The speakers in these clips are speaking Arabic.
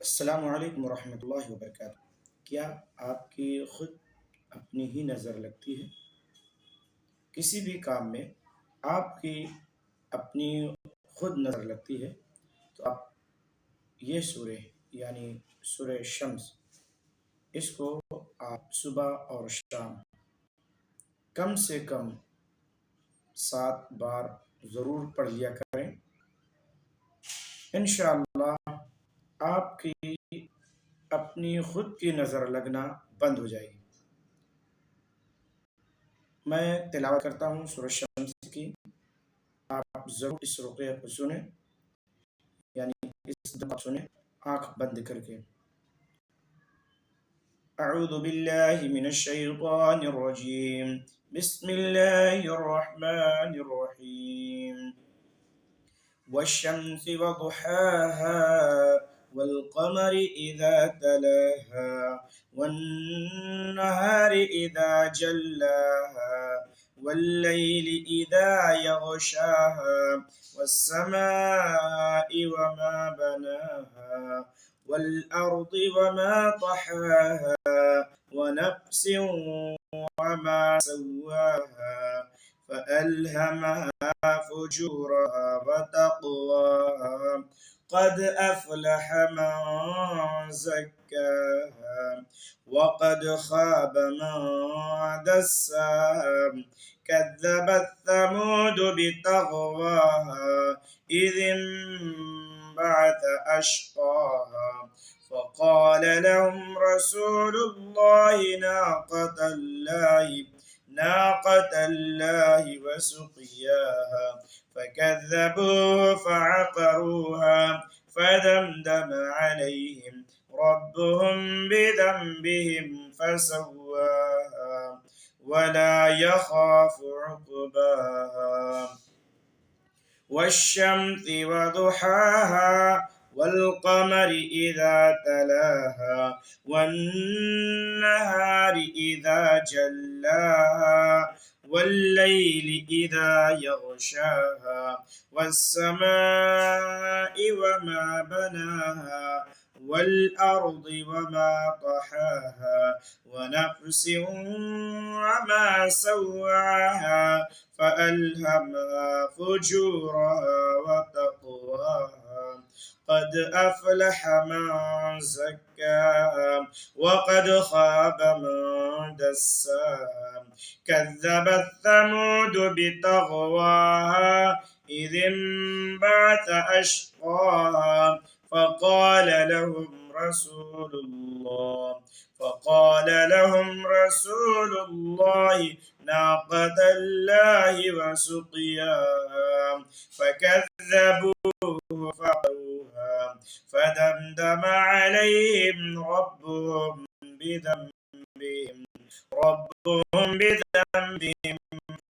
अस्सलामु अलैकुम वरहमतुल्लाहि वबरकातुहू। क्या आपकी खुद अपनी ही नज़र लगती है? किसी भी काम में आपकी अपनी खुद नज़र लगती है तो आप ये सूरह यानी सूरह शम्स, इसको आप सुबह और शाम कम से कम 7 बार ज़रूर पढ़ लिया करें। इंशाअल्लाह आपकी अपनी खुद की नज़र लगना बंद हो जाएगी। मैं तिलावत करता हूँ सूरह शम्स की, आप ज़रूर इस रुक़या को सुने, यानी इस दुआ सुने आँख बंद करके। अऊज़ु बिल्लाहि मिनश शैतानिर रजीम, बिस्मिल्लाहिर रहमानिर रहीम। वश्शम्सि वदुहाहा वल्क़मरि इज़ा तलाहा वन्नहारि इज़ा जल्लाहा वल्लैलि इज़ा यग़शाहा वस्समाइ वमा बनाहा वल्अर्दि वमा तहाहा वनफ्सिन वमा सव्वाहा فألهمها فجورها وتقواها قد أفلح من زكاها وقد خاب من دساها كذبت ثمود بطغواها إذ انبعث أشقاها فقال لهم رسول الله ناقة الله وسقياها فكذبوه فعقروها فدمدم عليهم ربهم بذنبهم فسواها ولا يخاف عقباها والشمس وضحاها والقمر إذا تلاها والنهار إذا جلاها والليل إذا يغشاها والسماء وما بناها والأرض وما طحاها ونفس وما سواها فألهمها فجورها وتقواها قد أفلح من زكاها وقد خاب من دساها كذبت ثمود بطغواها إذ انبعث أشقاها فقال لهم رسول الله ناقة الله وسقياها فكذبوه فعقروها فدمدم عليهم ربهم بذنبهم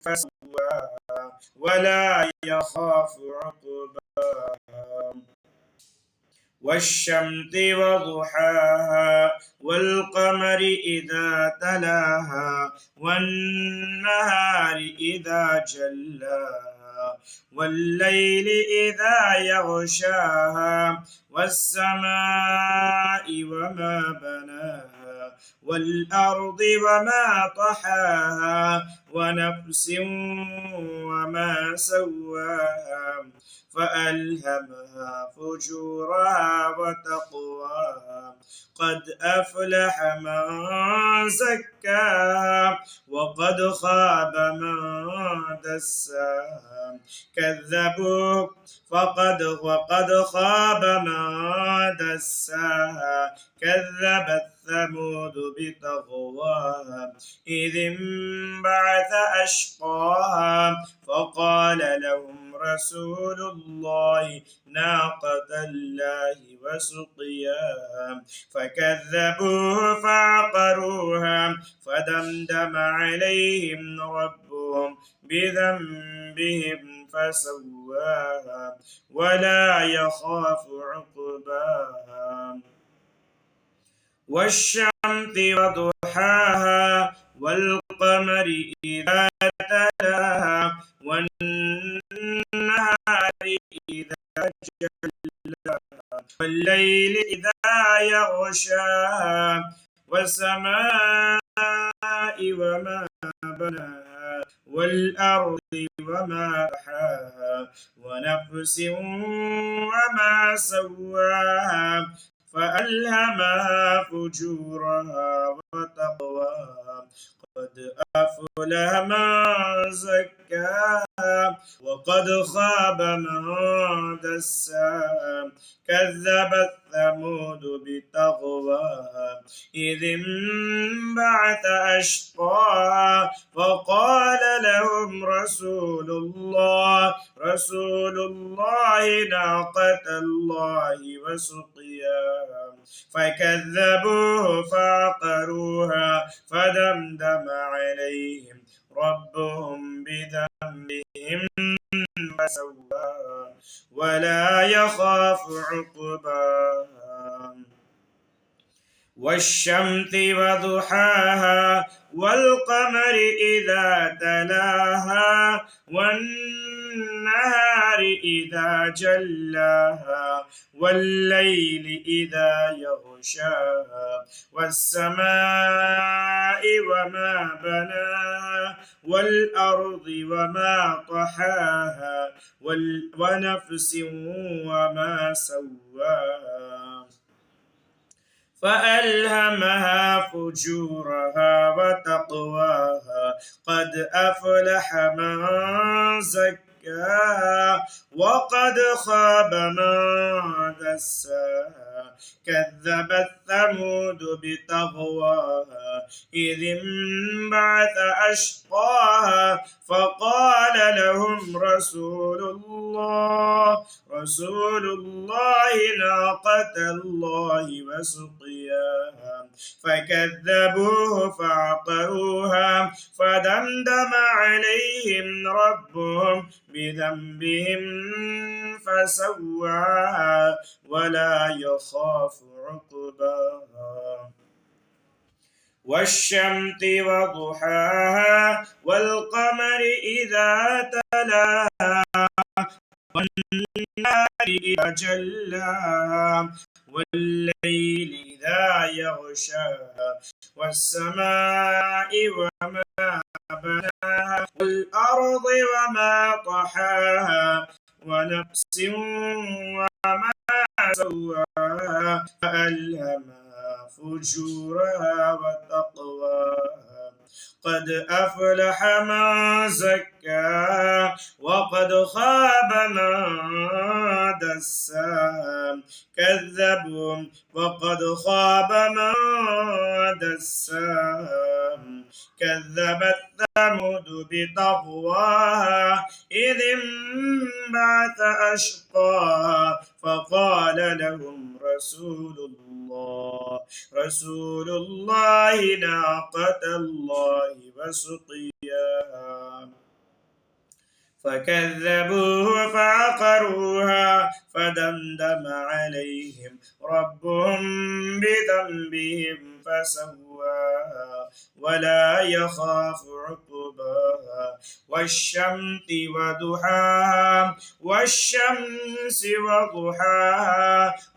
فسواها ولا يخاف عقباها والشمس وضحاها والقمر إذا تلاها والنهار إذا جلاها والليل إذا يغشاها والسماء وما بناها والأرض وما طحاها ونفس وما سواها فألهمها فجورها وتقواها قد أفلح من زكاها وقد خاب من دساها كذبوه وقد خاب من دساها كذبت ثمود بطغواها إذ انبعث أشقاها فقال لهم رسول الله ناقة الله وسقياها فكذبوه فعقروها فدمدم عليهم ربهم بذنبهم فسواها ولا يخاف عقباها والشمس وضحاها والقمر إذا تلاها والنهار إذا جلاها والليل إذا يغشاها والسماء وما بناها والأرض وما طحاها ونفس وما سواها فألهمها فجورها وتقواها قد أفلح من زكاها وقد خاب من دساها كذبت ثمود بطغواها إذ انبعث أشقاها فقال لهم رسول الله ناقة الله وسقياها فكذبوه فعقروها فدمدم عليهم ربهم بذنبهم فسواها ولا يخاف عقباها والشمس وضحاها والقمر إذا تلاها والنهار إذا جلاها والليل إذا يغشاها والسماء وما بناها والأرض وما طحاها ونفس وما سواها فألهمها فجورها وتقواها قد أفلح من زكاها وقد خاب من دساها كذبت ثمود بطغواها إذ انبعث أشقاها فقال لهم رسول الله ناقة الله وسقياها فكذبوه فعقروها فدمدم عليهم ربهم بذنبهم فسواها ولا يخاف عقباها والشمس وضحاها والقمر إذا تلاها والنهار إذا جلاها والليل إذا يغشاها والسماء وما بناها والأرض وما طحاها ونفس وما سواها فألهمها فجورها وتقواها قد أفلح من زكاها وقد خاب من دساها كذبوا وقد خاب من دساها كذبت ثمود بطغواها إذ انبعث أشقاها فقال لهم رسول الله ناقة الله وسقياها فكذبوه فعقروها فدمدم عليهم ربهم بذنبهم فسواها ولا يخاف عقباها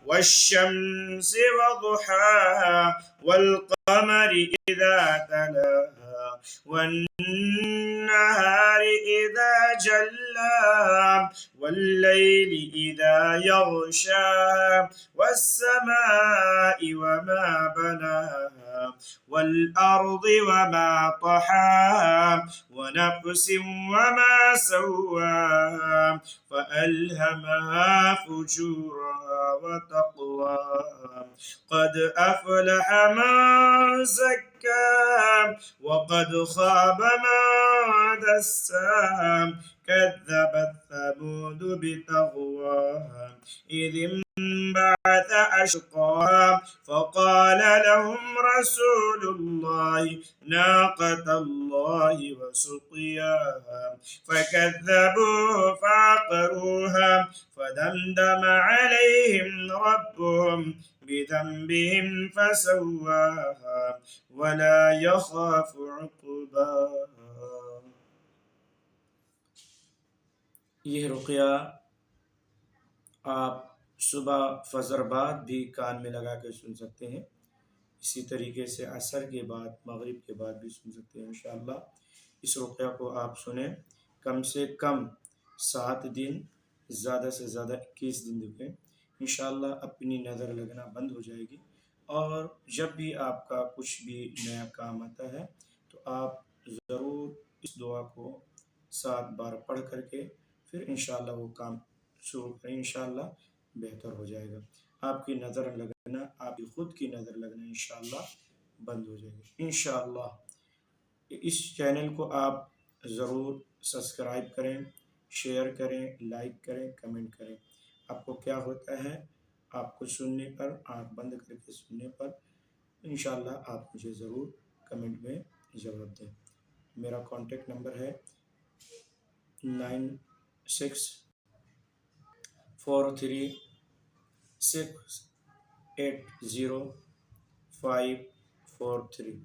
والشمس وضحاها والقمر إذا تلاها والنهار إذا جلاها والليل إذا يغشاها والسماء وما بناها والأرض وما طحاها ونفس وما سواها فألهمها فجورها وتقواها قد أفلح من زكاها وقد خاب من دساها كذبت ثمود بطغواها إذ انبعث أشقاها فقال لهم رسول الله ناقة الله وسقياها فكذبوه فعقروها فدمدم عليهم ربهم بذنبهم فسواها ولا يخاف عقباها. यह रुक़या आप صبح فجر بعد بھی کان میں لگا کے سن سکتے ہیں، اسی طریقے سے عصر کے بعد، مغرب کے بعد بھی سن سکتے ہیں انشاءاللہ۔ اس رقیہ کو آپ سنیں، کم سے کم 7 دن، زیادہ سے زیادہ 21 دن دکھیں، انشاءاللہ اپنی نظر لگنا بند ہو جائے گی۔ اور جب بھی آپ کا کچھ بھی نیا کام آتا ہے تو آپ ضرور اس دعا کو 7 بار پڑھ کر کے پھر انشاءاللہ وہ کام شروع کریں، انشاءاللہ بہتر ہو جائے گا۔ آپ کی نظر لگنا، آپ کی خود کی نظر لگنا انشاءاللہ بند ہو جائے گا انشاءاللہ۔ اس چینل کو آپ ضرور سبسکرائب کریں، شیئر کریں، لائک کریں، کمنٹ کریں۔ آپ کو کیا ہوتا ہے، آپ کو سننے پر، آنکھ بند کر کے سننے پر انشاءاللہ آپ مجھے ضرور کمنٹ میں جواب دیں۔ میرا کانٹیکٹ نمبر ہے 9643680543۔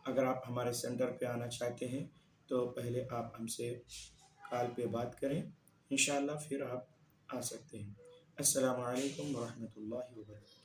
اگر آپ ہمارے سینٹر پہ آنا چاہتے ہیں تو پہلے آپ ہم سے کال پہ بات کریں، انشاءاللہ پھر آپ آ سکتے ہیں۔ السلام علیکم ورحمۃ اللہ وبرکاتہ۔